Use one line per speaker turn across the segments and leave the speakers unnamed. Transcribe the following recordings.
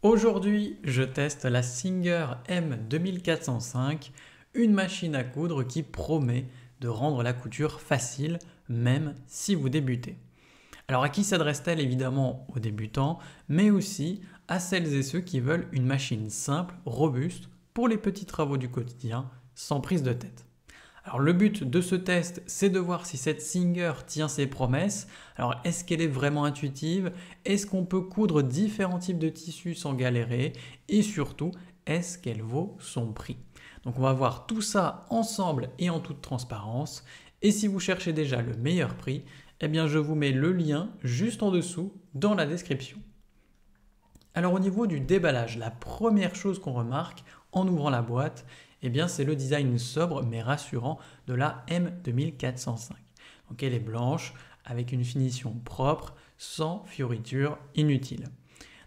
Aujourd'hui, je teste la Singer M2405, une machine à coudre qui promet de rendre la couture facile même si vous débutez. Alors à qui s'adresse-t-elle? Évidemment aux débutants, mais aussi à celles et ceux qui veulent une machine simple, robuste, pour les petits travaux du quotidien, sans prise de tête. Alors le but de ce test, c'est de voir si cette Singer tient ses promesses. Alors est-ce qu'elle est vraiment intuitive? Est-ce qu'on peut coudre différents types de tissus sans galérer? Et surtout, est-ce qu'elle vaut son prix? Donc on va voir tout ça ensemble et en toute transparence. Et si vous cherchez déjà le meilleur prix, eh bien je vous mets le lien juste en dessous dans la description. Alors au niveau du déballage, la première chose qu'on remarque en ouvrant la boîte, eh bien c'est le design sobre mais rassurant de la M2405. Donc elle est blanche avec une finition propre, sans fioritures inutiles.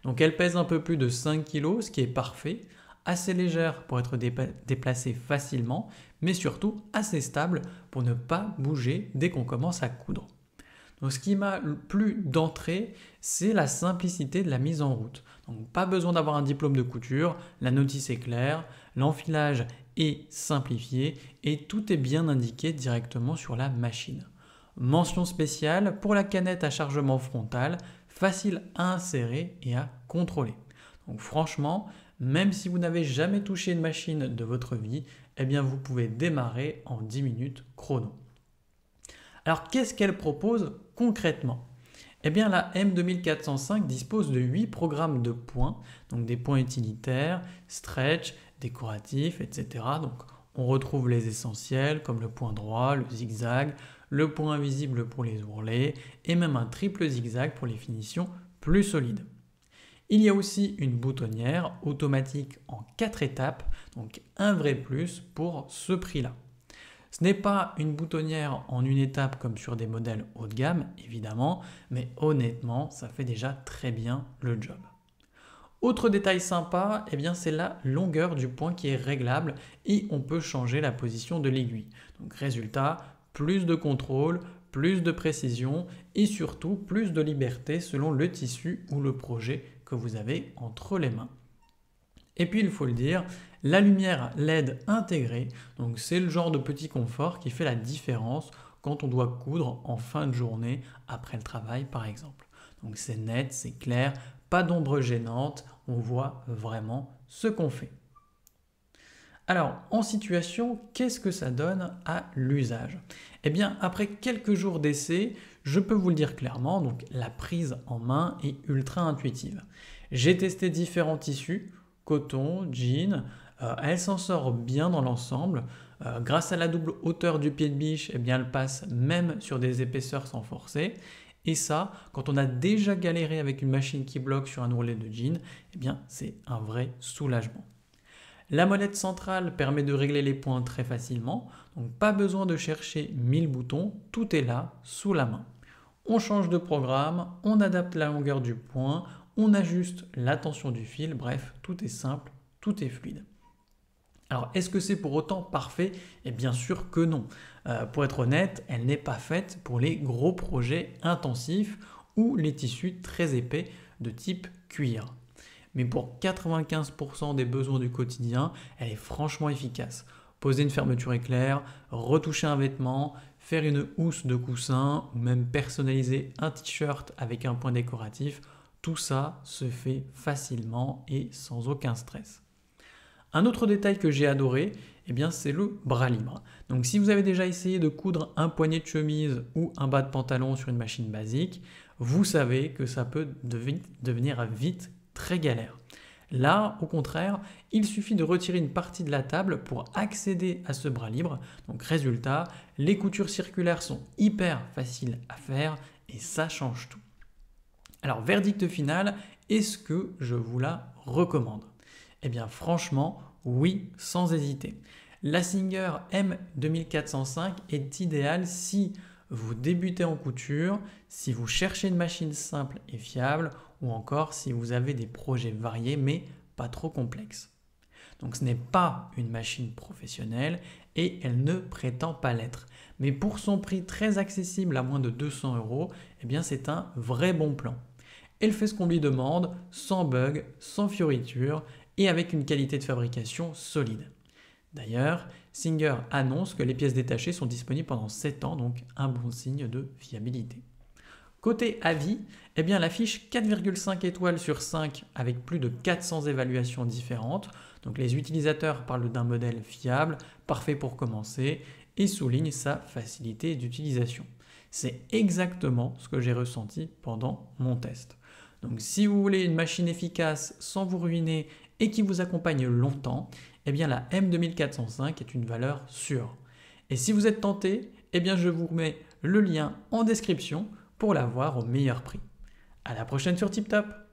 Donc elle pèse un peu plus de 5 kg, ce qui est parfait, assez légère pour être déplacée facilement, mais surtout assez stable pour ne pas bouger dès qu'on commence à coudre. Donc ce qui m'a plu d'entrée, c'est la simplicité de la mise en route. Donc pas besoin d'avoir un diplôme de couture, la notice est claire, l'enfilage est simplifié et tout est bien indiqué directement sur la machine. Mention spéciale pour la canette à chargement frontal, facile à insérer et à contrôler. Donc franchement, même si vous n'avez jamais touché une machine de votre vie, eh bien vous pouvez démarrer en 10 minutes chrono. Alors qu'est-ce qu'elle propose concrètement? Eh bien la M2405 dispose de 8 programmes de points, donc des points utilitaires, stretch, décoratifs, etc. Donc on retrouve les essentiels comme le point droit, le zigzag, le point invisible pour les ourlets et même un triple zigzag pour les finitions plus solides. Il y a aussi une boutonnière automatique en 4 étapes, donc un vrai plus pour ce prix-là. Ce n'est pas une boutonnière en une étape comme sur des modèles haut de gamme, évidemment, mais honnêtement, ça fait déjà très bien le job. Autre détail sympa, eh bien c'est la longueur du point qui est réglable et on peut changer la position de l'aiguille. Donc résultat, plus de contrôle, plus de précision et surtout plus de liberté selon le tissu ou le projet que vous avez entre les mains. Et puis il faut le dire, la lumière LED intégrée, donc c'est le genre de petit confort qui fait la différence quand on doit coudre en fin de journée après le travail par exemple. Donc c'est net, c'est clair, pas d'ombre gênante, on voit vraiment ce qu'on fait. Alors en situation, qu'est-ce que ça donne à l'usage? Eh bien après quelques jours d'essai, je peux vous le dire clairement, donc la prise en main est ultra intuitive. J'ai testé différents tissus, coton, jean, elle s'en sort bien dans l'ensemble. Grâce à la double hauteur du pied de biche, eh bien, elle passe même sur des épaisseurs sans forcer. Et ça, quand on a déjà galéré avec une machine qui bloque sur un ourlet de jean, eh bien, c'est un vrai soulagement. La molette centrale permet de régler les points très facilement, donc pas besoin de chercher 1000 boutons, tout est là, sous la main. On change de programme, on adapte la longueur du point, on ajuste la tension du fil, bref, tout est simple, tout est fluide. Alors, est-ce que c'est pour autant parfait? Et bien sûr que non. Pour être honnête, elle n'est pas faite pour les gros projets intensifs ou les tissus très épais de type cuir. Mais pour 95% des besoins du quotidien, elle est franchement efficace. Poser une fermeture éclair, retoucher un vêtement, faire une housse de coussin ou même personnaliser un t-shirt avec un point décoratif, tout ça se fait facilement et sans aucun stress. Un autre détail que j'ai adoré, eh bien, c'est le bras libre. Donc si vous avez déjà essayé de coudre un poignet de chemise ou un bas de pantalon sur une machine basique, vous savez que ça peut devenir vite très galère. Là, au contraire, il suffit de retirer une partie de la table pour accéder à ce bras libre. Donc résultat, les coutures circulaires sont hyper faciles à faire et ça change tout. Alors verdict final, est-ce que je vous la recommande? Eh bien franchement, oui, sans hésiter. La Singer M2405 est idéale si vous débutez en couture, si vous cherchez une machine simple et fiable ou encore si vous avez des projets variés mais pas trop complexes. Donc ce n'est pas une machine professionnelle et elle ne prétend pas l'être. Mais pour son prix très accessible à moins de 200 €, eh bien c'est un vrai bon plan. Elle fait ce qu'on lui demande, sans bug, sans fioritures et avec une qualité de fabrication solide. D'ailleurs, Singer annonce que les pièces détachées sont disponibles pendant 7 ans, donc un bon signe de fiabilité. Côté avis, eh bien l'affiche 4,5 étoiles sur 5 avec plus de 400 évaluations différentes. Donc les utilisateurs parlent d'un modèle fiable, parfait pour commencer et soulignent sa facilité d'utilisation. C'est exactement ce que j'ai ressenti pendant mon test. Donc si vous voulez une machine efficace sans vous ruiner et qui vous accompagne longtemps, eh bien la M2405 est une valeur sûre. Et si vous êtes tenté, eh bien je vous mets le lien en description pour l'avoir au meilleur prix. À la prochaine sur TipTop!